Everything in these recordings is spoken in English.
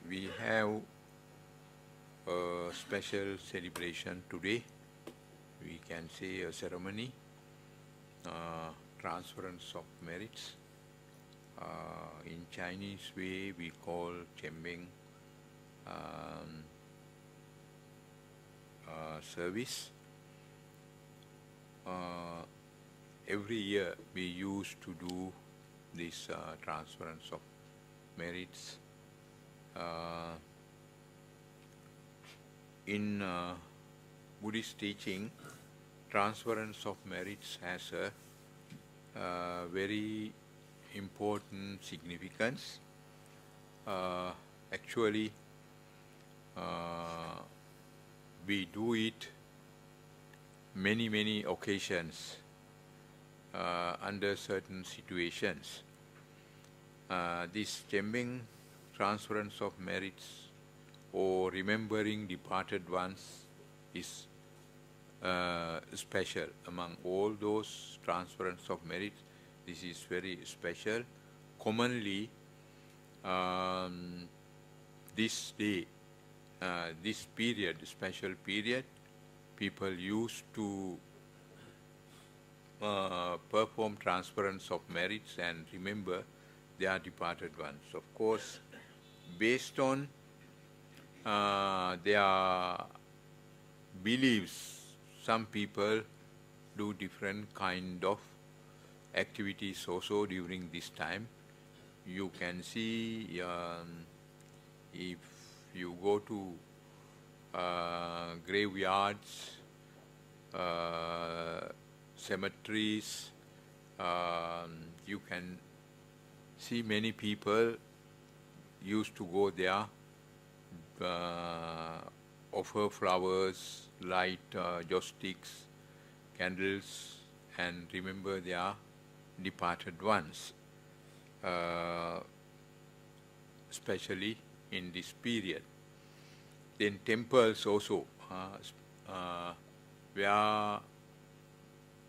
we have a special celebration today. We can say a ceremony, transference of merits. In Chinese way, we call Cheng Beng service. Every year we used to do this transference of merits. In Buddhist teaching, transference of merits has a very important significance. Actually, we do it many occasions under certain situations. This Cheng Beng transference of merits or remembering departed ones is special. Among all those transference of merits, this is very special. Commonly, this day, this period, special period, people used to perform transference of merits and remember their departed ones. Of course, based on their beliefs, some people do different kind of activities also during this time. You can see if you go to graveyards, cemeteries, you can see many people used to go there, offer flowers, light joss sticks, candles, and remember their departed ones, especially in this period. Then temples also, where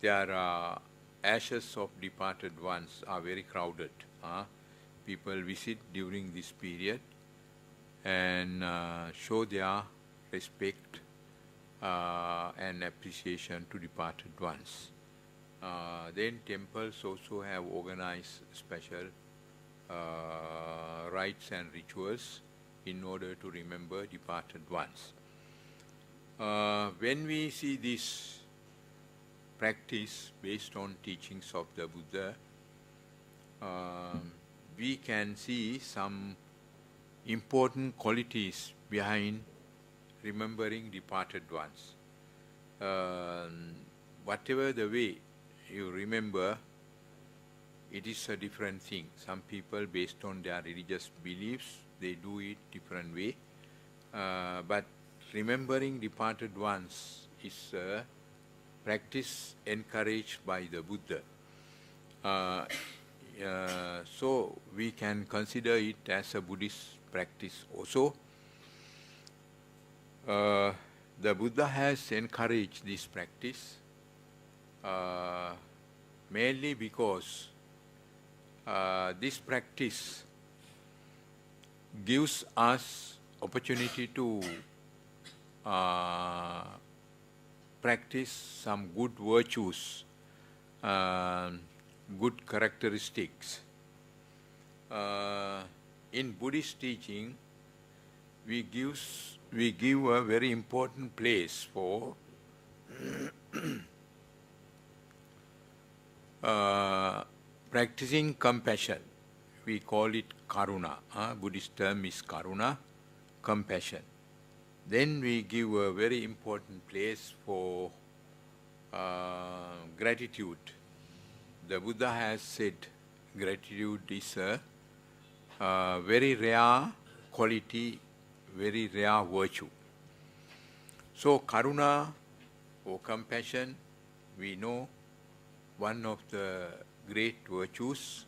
there are ashes of departed ones are very crowded. People visit during this period and show their respect and appreciation to departed ones. Then temples also have organized special rites and rituals in order to remember departed ones. When we see this practice based on teachings of the Buddha, we can see some important qualities behind remembering departed ones. Whatever the way you remember, it is a different thing. Some people, based on their religious beliefs, they do it different way. But remembering departed ones is a practice encouraged by the Buddha. So we can consider it as a Buddhist practice also. The Buddha has encouraged this practice mainly because this practice gives us opportunity to practice some good virtues, good characteristics. In Buddhist teaching, we give a very important place for practicing compassion. We call it karuna. Buddhist term is karuna, compassion. Then we give a very important place for gratitude. The Buddha has said gratitude is a very rare quality, very rare virtue. So karuna or compassion, we know one of the great virtues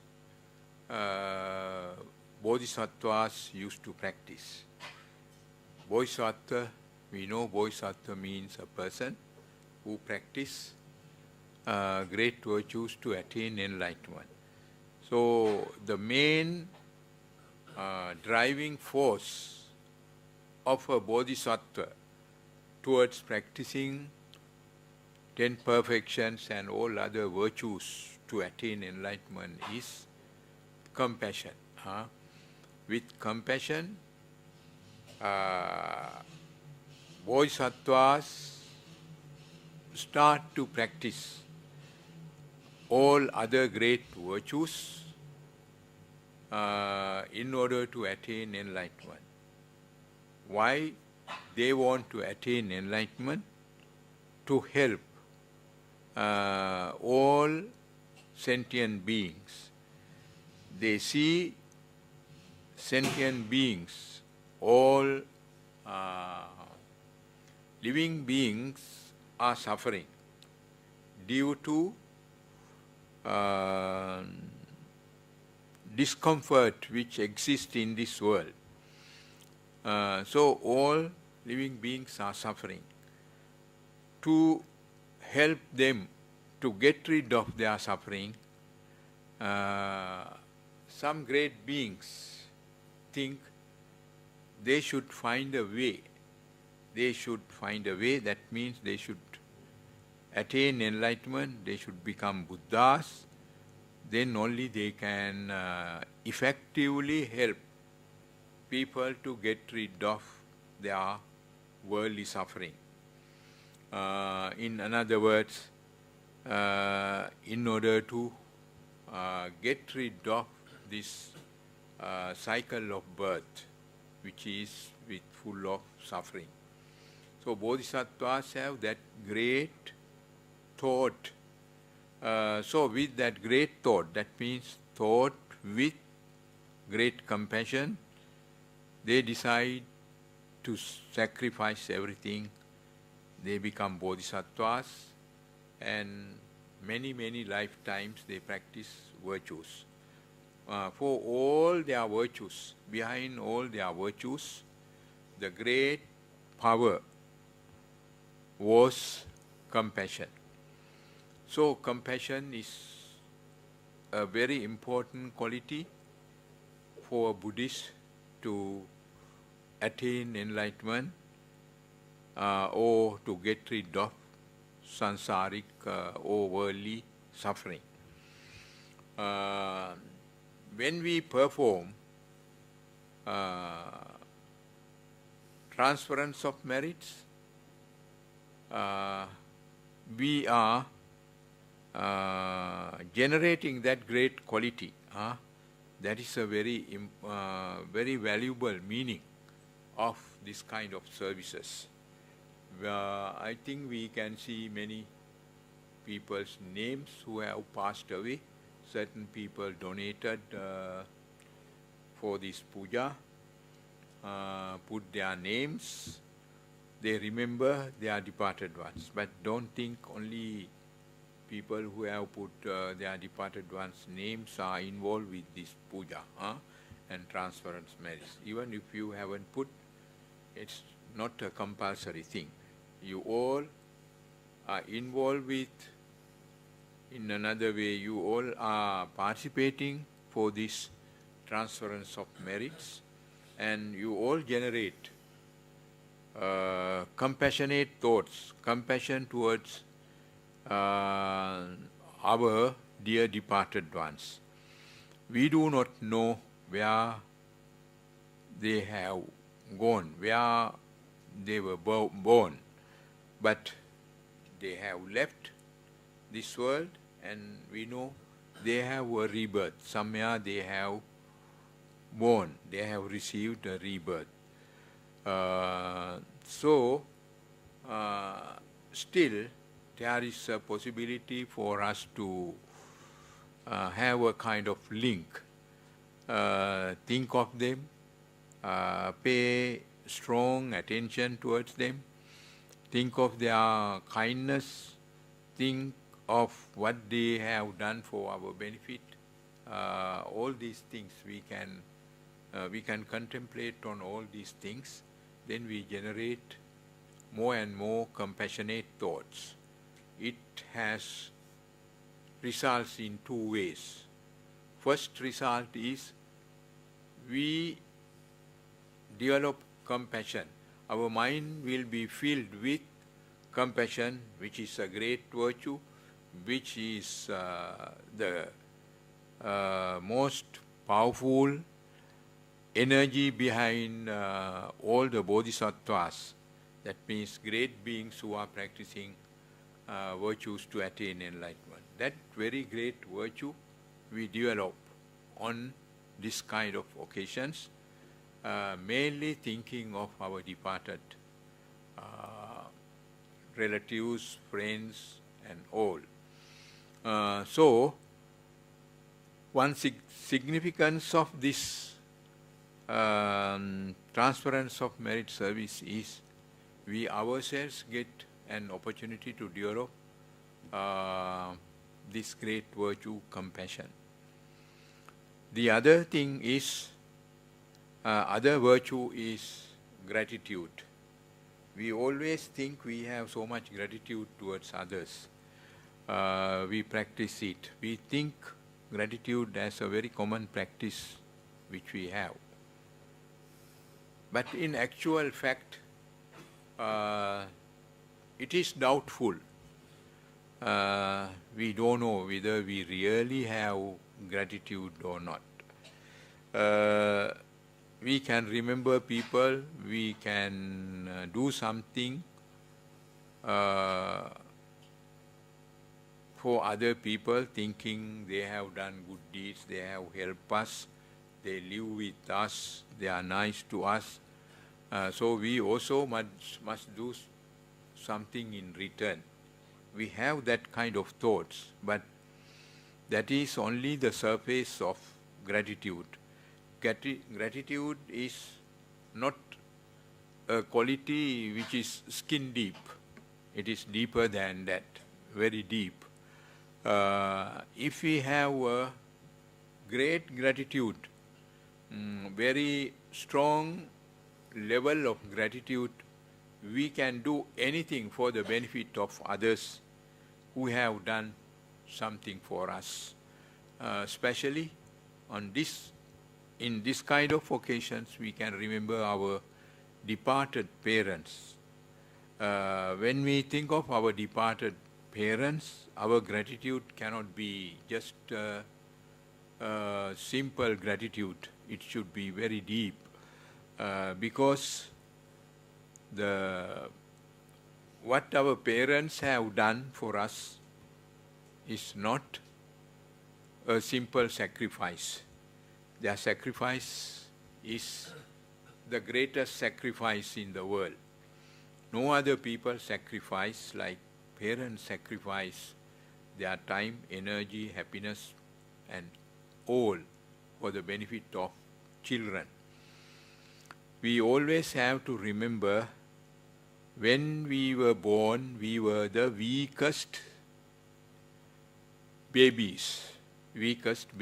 bodhisattvas used to practice. Bodhisattva, we know bodhisattva means a person who practice great virtues to attain enlightenment. So the main driving force of a bodhisattva towards practicing 10 perfections and all other virtues to attain enlightenment is compassion. With compassion, bodhisattvas start to practice all other great virtues in order to attain enlightenment. Why they want to attain enlightenment? To help all sentient beings. They see sentient beings, all living beings are suffering due to discomfort which exists in this world. So all living beings are suffering. To help them to get rid of their suffering, some great beings think they should find a way. They should find a way, that means they should attain enlightenment, they should become Buddhas, then only they can effectively help people to get rid of their worldly suffering. In other words, in order to get rid of this cycle of birth, which is full of suffering. So bodhisattvas have that great thought. So with that great thought, that means thought with great compassion, they decide to sacrifice everything. They become bodhisattvas, and many lifetimes they practice virtues. For all their virtues, behind all their virtues, the great power was compassion. So compassion is a very important quality for a Buddhist to attain enlightenment or to get rid of sansaric or worldly suffering. When we perform transference of merits, we are generating that great quality. That is a very valuable meaning of this kind of services. I think we can see many people's names who have passed away. Certain people donated for this puja, put their names. They remember their departed ones. But don't think only people who have put their departed ones' names are involved with this puja and transference merits. Even if you haven't put, it's not a compulsory thing. You all are involved with, in another way, you all are participating for this transference of merits, and you all generate compassionate thoughts, compassion towards our dear departed ones. We do not know where they have gone, where they were born, but they have left this world, and we know they have a rebirth. Somewhere they have born, they have received a rebirth. Still, there is a possibility for us to have a kind of link. Think of them, pay strong attention towards them, think of their kindness, think of what they have done for our benefit. All these things we can contemplate on all these things. Then we generate more and more compassionate thoughts. It has results in two ways. First result is we develop compassion our mind will be filled with compassion, which is a great virtue, which is the most powerful energy behind all the bodhisattvas. That means great beings who are practicing virtues to attain enlightenment. That very great virtue we develop on this kind of occasions, mainly thinking of our departed relatives, friends, and all. So, one significance of this transference of merit service is we ourselves get an opportunity to develop this great virtue, compassion. The other thing is, other virtue is gratitude. We always think we have so much gratitude towards others. We practice it. We think gratitude as a very common practice which we have. But in actual fact, it is doubtful. We don't know whether we really have gratitude or not. We can remember people, we can do something for other people, thinking they have done good deeds, they have helped us, they live with us, they are nice to us. So we also must do something in return. We have that kind of thoughts, but that is only the surface of gratitude. Gratitude is not a quality which is skin deep. It is deeper than that, very deep. If we have a great gratitude, very strong level of gratitude, we can do anything for the benefit of others who have done something for us. Especially in this kind of occasions, we can remember our departed parents. When we think of our departed parents, our gratitude cannot be just simple gratitude. It should be very deep, because what our parents have done for us is not a simple sacrifice. Their sacrifice is the greatest sacrifice in the world. No other people sacrifice like parents sacrifice their time, energy, happiness, and all for the benefit of children. We always have to remember, when we were born, we were the weakest babies. We cannot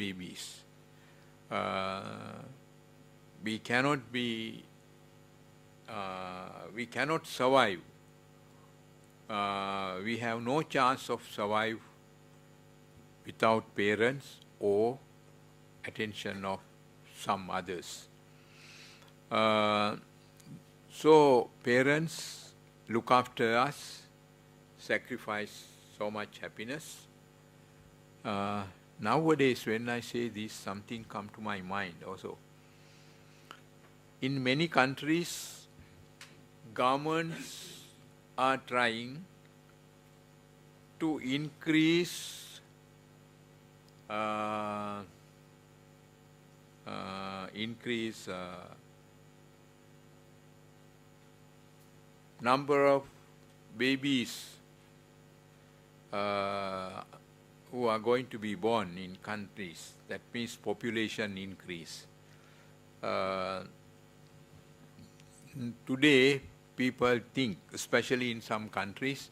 survive. We have no chance of survive without parents or attention of some others. So parents look after us, sacrifice so much happiness. Nowadays, when I say this, something comes to my mind also. In many countries, governments are trying to increase number of babies who are going to be born in countries. That means population increase. Today, people think, especially in some countries,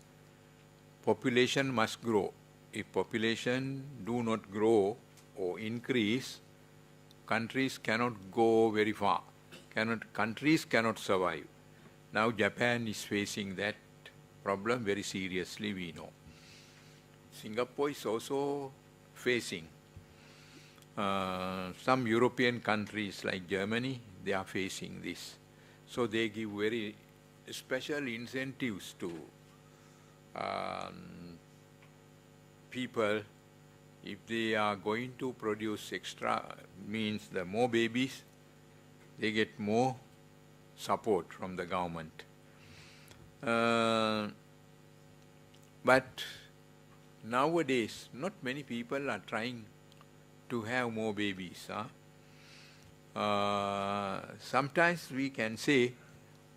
population must grow. If population do not grow or increase, countries cannot go very far. Countries cannot survive. Now Japan is facing that problem very seriously, we know. Singapore is also facing. Some European countries like Germany, they are facing this. So they give very special incentives to people if they are going to produce extra, means the more babies, they get more support from the government. But nowadays, not many people are trying to have more babies. Sometimes we can say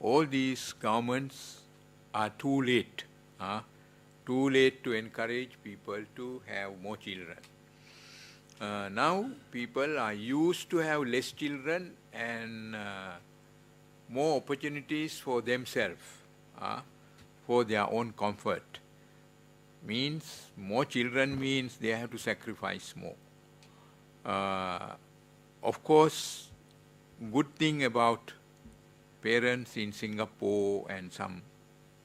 all these governments are too late. Too late to encourage people to have more children. Now people are used to have less children and more opportunities for themselves, for their own comfort. Means more children means they have to sacrifice more. Of course, good thing about parents in Singapore and some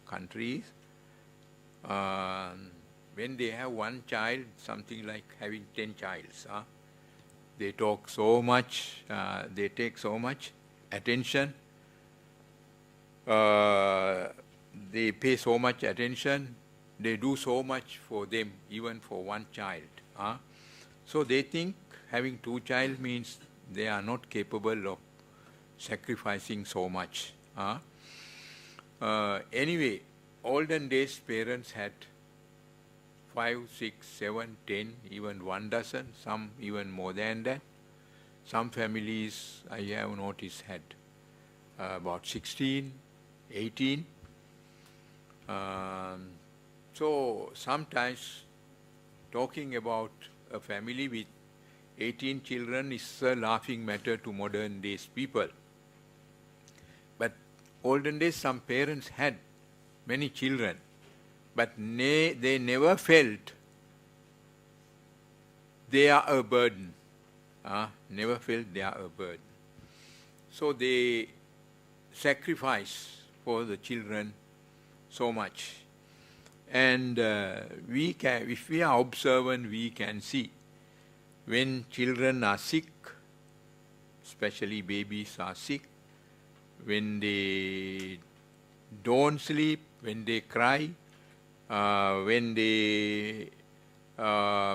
countries, when they have one child, something like having 10 childs, they talk so much, they take so much attention, they pay so much attention, they do so much for them, even for one child. So they think having 2 children means they are not capable of sacrificing so much. Anyway, olden days parents had 5, 6, 7, 10, even 1 dozen, some even more than that. Some families I have noticed had about 16, 18. So sometimes talking about a family with 18 children is a laughing matter to modern days people. But olden days some parents had many children, but they never felt they are a burden. Never felt they are a burden. So they sacrifice for the children so much. And we can, if we are observant, we can see when children are sick, especially babies are sick, when they don't sleep, when they cry, when they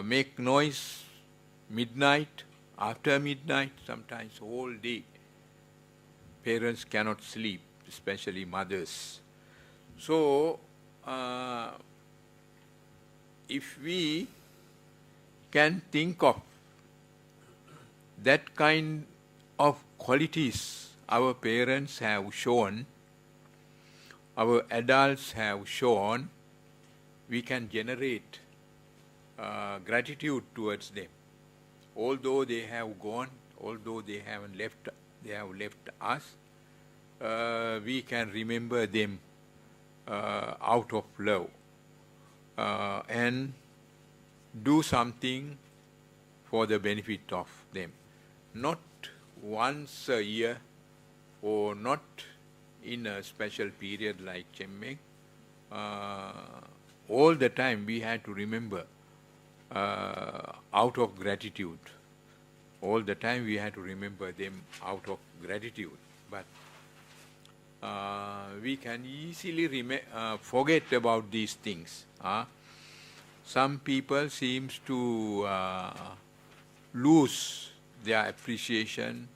make noise, midnight, after midnight, sometimes whole day, parents cannot sleep, especially mothers. So, if we can think of that kind of qualities our parents have shown, our adults have shown, we can generate gratitude towards them. Although they have gone, although they have left us, we can remember them out of love and do something for the benefit of them. Not once a year or not in a special period like Cheng Beng. All the time we had to remember out of gratitude. All the time we had to remember them out of gratitude. But we can easily forget about these things. Some people seems to lose their appreciation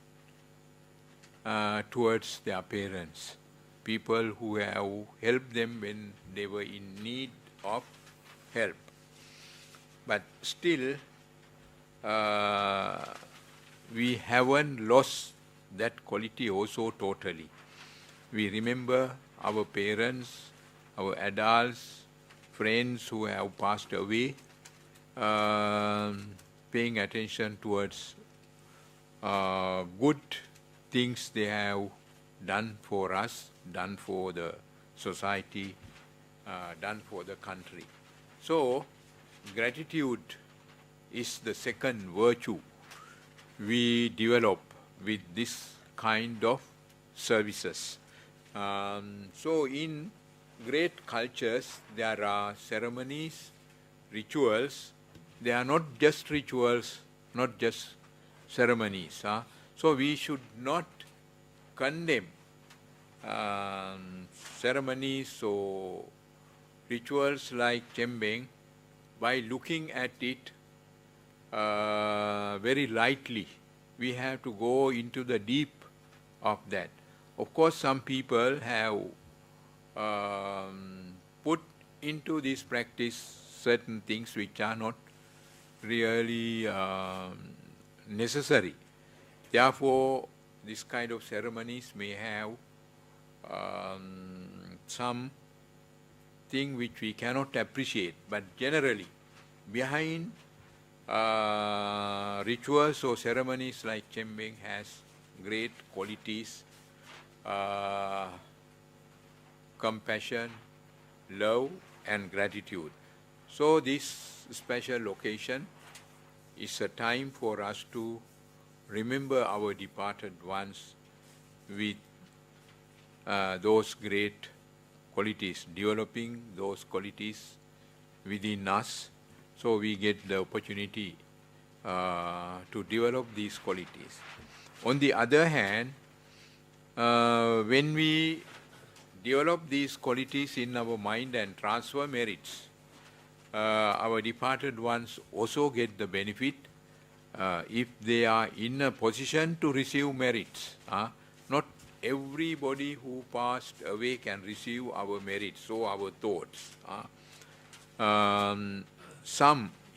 towards their parents. People who have helped them when they were in need of help. But still, we haven't lost that quality also totally. We remember our parents, our adults, friends who have passed away, paying attention towards good things they have done for us, done for the society, done for the country. So, gratitude is the second virtue we develop with this kind of services. So in great cultures, there are ceremonies, rituals. They are not just rituals, not just ceremonies. So we should not condemn ceremonies or rituals like Cheng Beng, by looking at it very lightly, we have to go into the deep of that. Of course, some people have put into this practice certain things which are not really necessary. Therefore, this kind of ceremonies may have some thing which we cannot appreciate, but generally, behind rituals or ceremonies like Cheng Beng has great qualities, compassion, love, and gratitude. So this special occasion is a time for us to remember our departed ones with those great qualities, developing those qualities within us, so we get the opportunity to develop these qualities. On the other hand, when we develop these qualities in our mind and transfer merits, our departed ones also get the benefit if they are in a position to receive merits. Not everybody who passed away can receive our merits or our thoughts.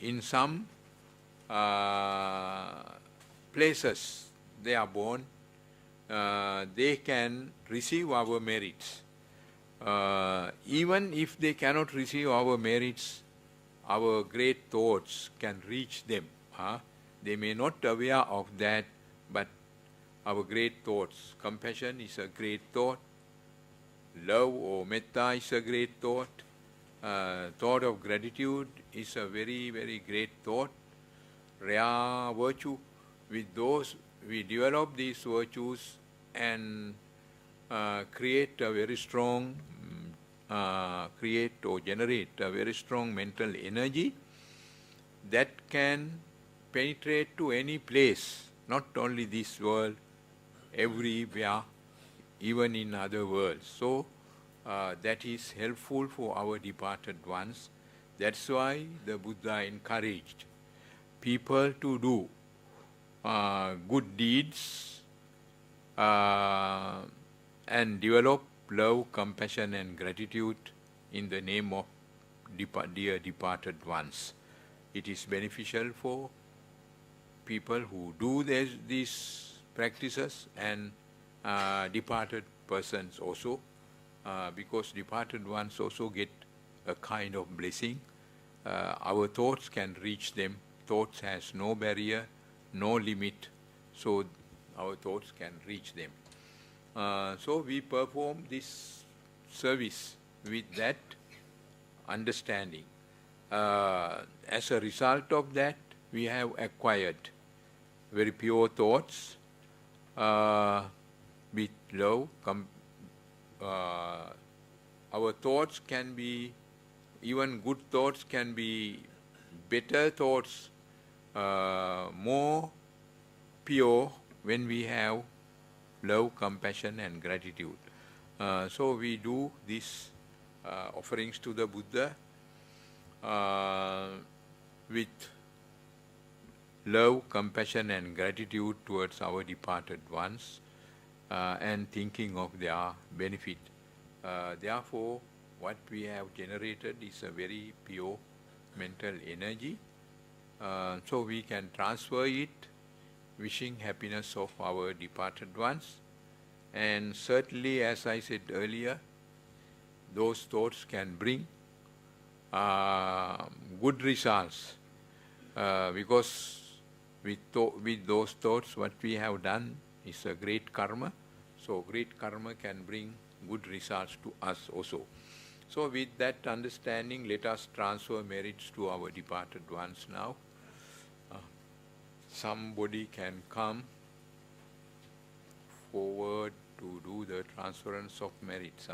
In some places they are born, they can receive our merits. Even if they cannot receive our merits, our great thoughts can reach them. They may not be aware of that, but our great thoughts, compassion is a great thought, love or metta is a great thought, thought of gratitude is a very, very great thought, rare virtue. With those, we develop these virtues and create a very strong, create or generate a very strong mental energy that can penetrate to any place, not only this world, everywhere, even in other worlds. So that is helpful for our departed ones. That's why the Buddha encouraged people to do good deeds and develop love, compassion, and gratitude in the name of dear departed ones. It is beneficial for people who do these practices and departed persons also, because departed ones also get a kind of blessing. Our thoughts can reach them. Thoughts has no barrier, no limit, so our thoughts can reach them. So we perform this service with that understanding. As a result of that, we have acquired very pure thoughts with love. Our thoughts can be, even good thoughts can be better thoughts, more pure when we have love, compassion, and gratitude. So we do these offerings to the Buddha with love, compassion, and gratitude towards our departed ones, and thinking of their benefit. Therefore, what we have generated is a very pure mental energy. So we can transfer it, wishing happiness of our departed ones. And certainly, as I said earlier, those thoughts can bring good results, because with those thoughts, what we have done is a great karma. So great karma can bring good results to us also. So with that understanding, let us transfer merits to our departed ones now. Somebody can come forward to do the transference of merits.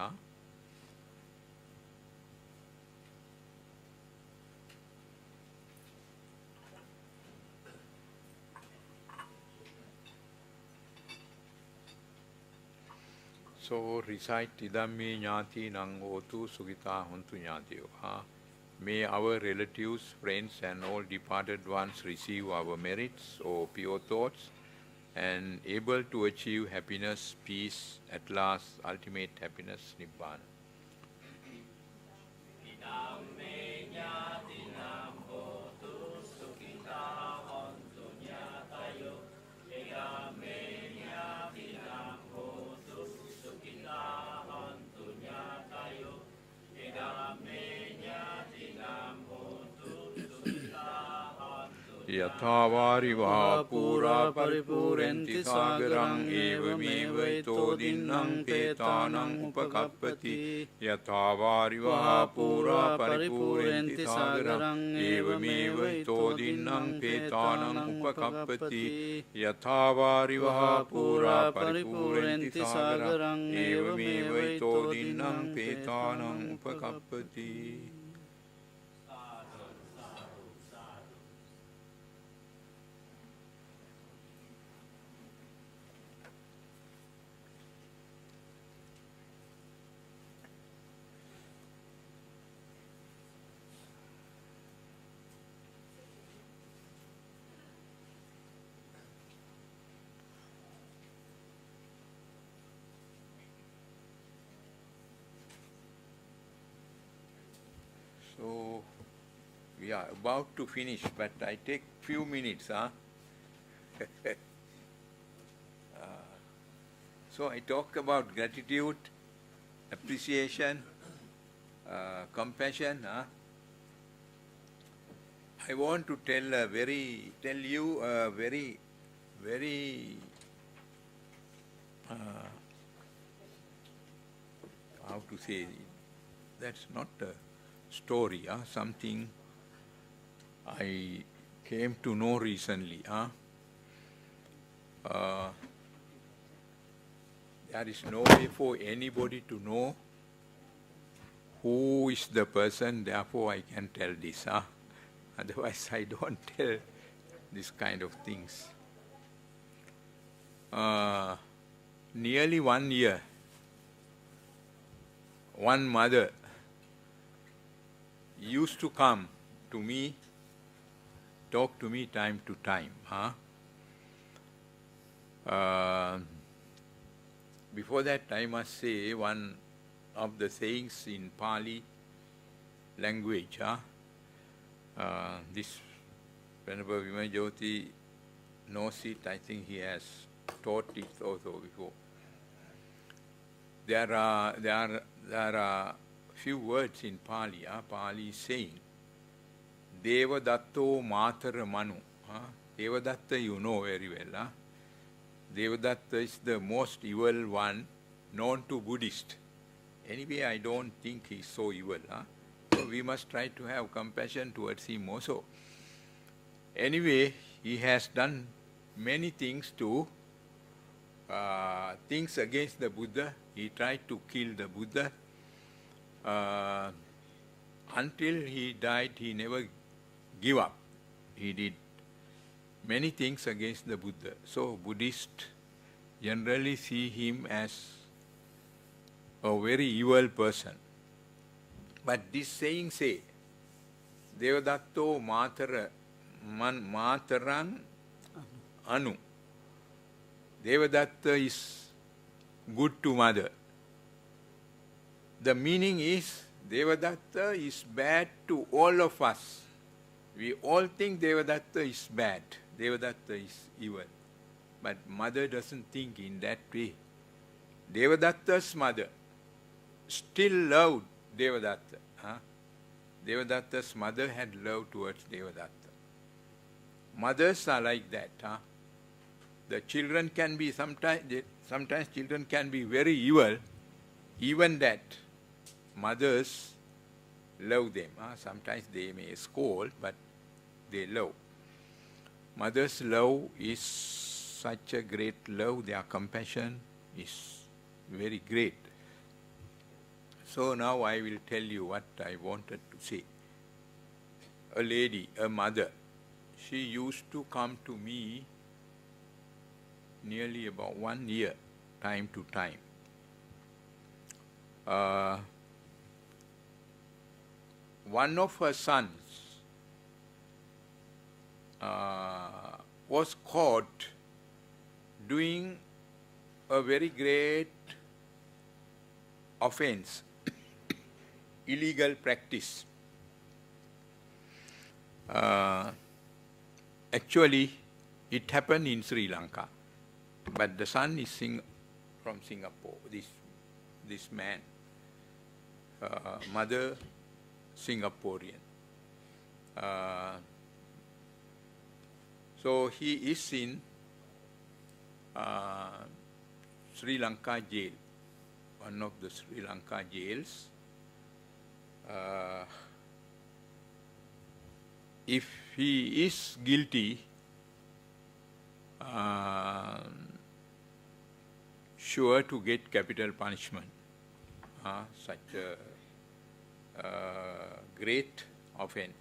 So recite Tidamme Nyati Nang Otu Sugita Hontu Nyatiyo. May our relatives, friends and all departed ones receive our merits or pure thoughts and able to achieve happiness, peace, at last, ultimate happiness, Nibbana. Yathavari Vahapura Paripurenti Sagarang Evameva Dinnang Petanang Upakappati Yathavari Vahapura Paripurenti Sagarang Evameva Dinnang Petanang Upakappati Yathavari Vahapura Paripurenti Sagarang Evameva Dinnang Petanang Upakappati. So, we are about to finish, but I take few minutes. So I talk about gratitude, appreciation, compassion. I want to tell you a very how to say, that's not a story, something I came to know recently. There is no way for anybody to know who is the person, therefore I can tell this. Otherwise I don't tell this kind of things. Nearly 1 year, one mother used to come to me, talk to me time to time. Before that, I must say one of the sayings in Pali language. This Venerable Vimajyoti knows it. I think he has taught it also before. There are few words in Pali. Pali saying, Devadatta Matara Manu. Devadatta you know very well. Devadatta is the most evil one known to Buddhists. Anyway, I don't think he's so evil. So we must try to have compassion towards him also. Anyway, he has done many things to things against the Buddha. He tried to kill the Buddha. Until he died, he never gave up. He did many things against the Buddha. So Buddhists generally see him as a very evil person. But this saying say, Devadatto Matarang Anu. Devadatta is good to mother. The meaning is, Devadatta is bad to all of us. We all think Devadatta is bad. Devadatta is evil. But mother doesn't think in that way. Devadatta's mother still loved Devadatta. Devadatta's mother had love towards Devadatta. Mothers are like that. The children can be, sometimes children can be very evil, even that mothers love them. Sometimes they may scold, but they love. Mother's love is such a great love, their compassion is very great. So now I will tell you what I wanted to say. A lady, a mother, she used to come to me nearly about 1 year, time to time. one of her sons was caught doing a very great offense, illegal practice. Actually, it happened in Sri Lanka, but the son is from Singapore. This man, mother Singaporean. So he is in Sri Lanka jail, one of the Sri Lanka jails. If he is guilty, sure to get capital punishment. Such a great offense.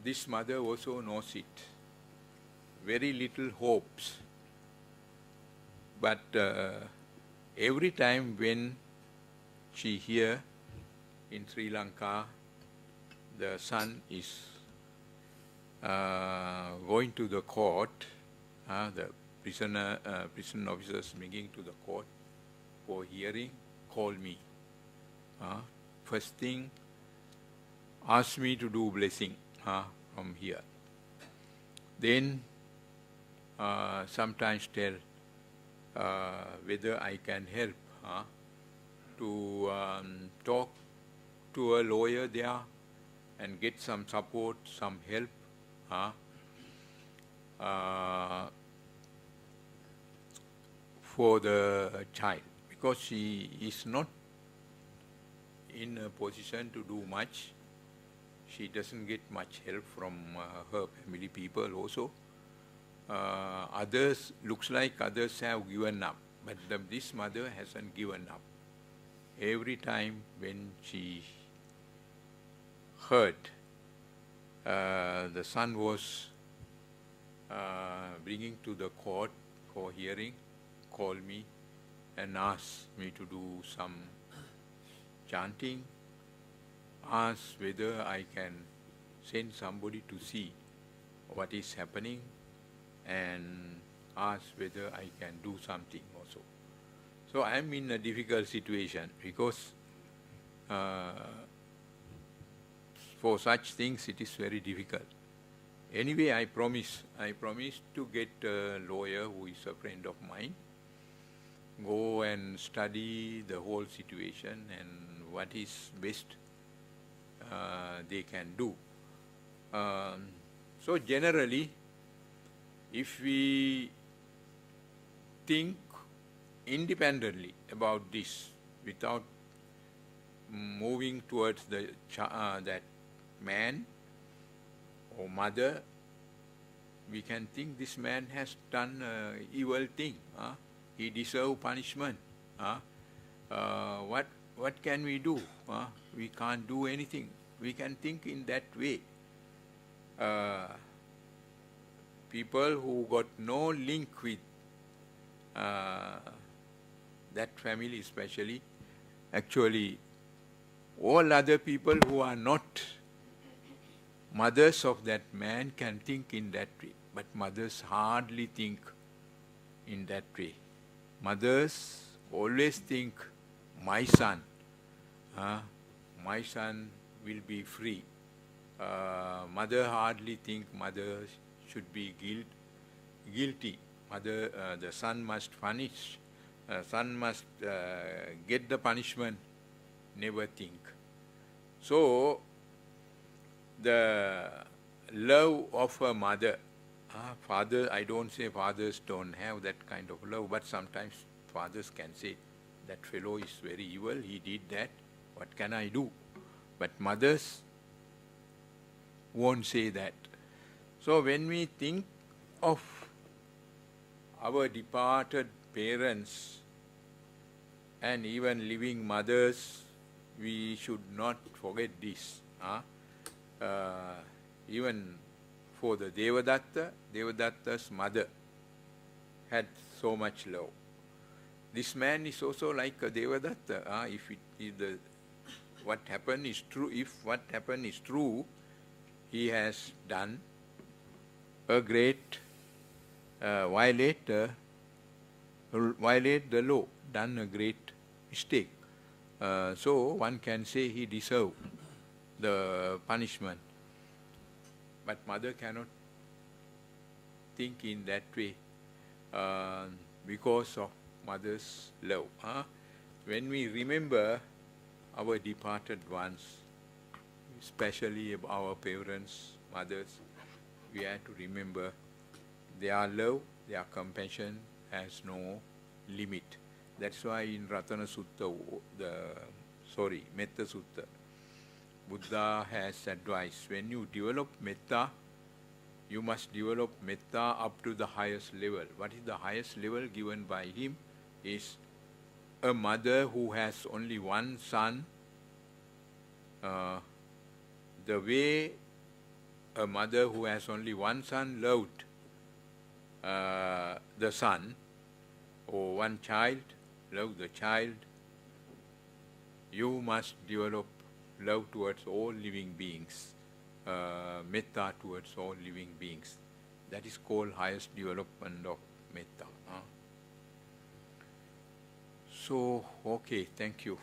This mother also knows it. Very little hopes. But every time when she hear in Sri Lanka, the son is going to the court, the prison officers making to the court for hearing, call me. First thing, ask me to do blessing from here. Then sometimes tell whether I can help to talk to a lawyer there and get some support, some help for the child, because she is not in a position to do much. She doesn't get much help from her family people also. Others, looks like others have given up, but this mother hasn't given up. Every time when she heard the son was bringing to the court for hearing, call me and ask me to do some chanting, ask whether I can send somebody to see what is happening, and ask whether I can do something also. So I am in a difficult situation, because for such things it is very difficult. Anyway, I promised to get a lawyer who is a friend of mine, go and study the whole situation and what is best they can do. So generally, if we think independently about this without moving towards the that man or mother, we can think this man has done an evil thing. He deserves punishment. What can we do? We can't do anything. We can think in that way. People who got no link with that family especially, actually all other people who are not mothers of that man can think in that way. But mothers hardly think in that way. Mothers always think, my son will be free. Mother hardly think mother should be guilty. Mother, the son must punish. Son must get the punishment. Never think. So the love of a mother, father, I don't say fathers don't have that kind of love, but sometimes fathers can say, that fellow is very evil, he did that, what can I do? But mothers won't say that. So when we think of our departed parents and even living mothers, we should not forget this. Even for the Devadatta's mother, had so much love. This man is also like a Devadatta. What happened is true, if what happened is true, he has done a great violate the law, done a great mistake. So one can say he deserved the punishment. But mother cannot think in that way because of mother's love. When we remember our departed ones, especially our parents, mothers, we have to remember their love, their compassion has no limit. That's why in Ratana Sutta, Metta Sutta, Buddha has advised, when you develop metta, you must develop metta up to the highest level. What is the highest level given by him? Is a mother who has only one son. The way a mother who has only one son loved the son, or one child loved the child, you must develop love towards all living beings, metta towards all living beings. That is called highest development of metta. So, okay, thank you.